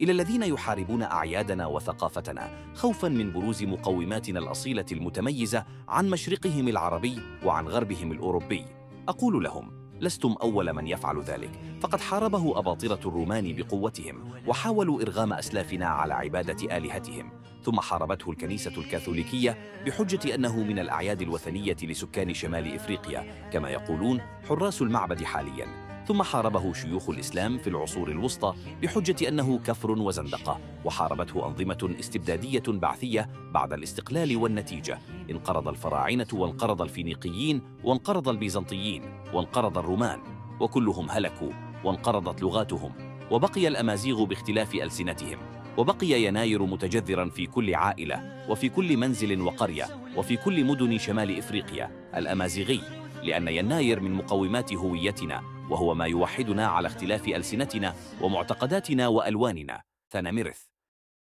إلى الذين يحاربون أعيادنا وثقافتنا خوفاً من بروز مقوماتنا الأصيلة المتميزة عن مشرقهم العربي وعن غربهم الأوروبي، أقول لهم: لستم أول من يفعل ذلك، فقد حاربه أباطرة الرومان بقوتهم وحاولوا إرغام أسلافنا على عبادة آلهتهم، ثم حاربته الكنيسة الكاثوليكية بحجة أنه من الأعياد الوثنية لسكان شمال إفريقيا كما يقولون حراس المعبد حالياً، ثم حاربه شيوخ الإسلام في العصور الوسطى بحجة أنه كفر وزندقة، وحاربته أنظمة استبدادية بعثية بعد الاستقلال، والنتيجة انقرض الفراعنة وانقرض الفينيقيين وانقرض البيزنطيين وانقرض الرومان، وكلهم هلكوا وانقرضت لغاتهم، وبقي الأمازيغ باختلاف ألسنتهم، وبقي يناير متجذراً في كل عائلة وفي كل منزل وقرية وفي كل مدن شمال إفريقيا الأمازيغي، لأن يناير من مقومات هويتنا، وهو ما يوحدنا على اختلاف ألسنتنا ومعتقداتنا وألواننا. ثانميرث.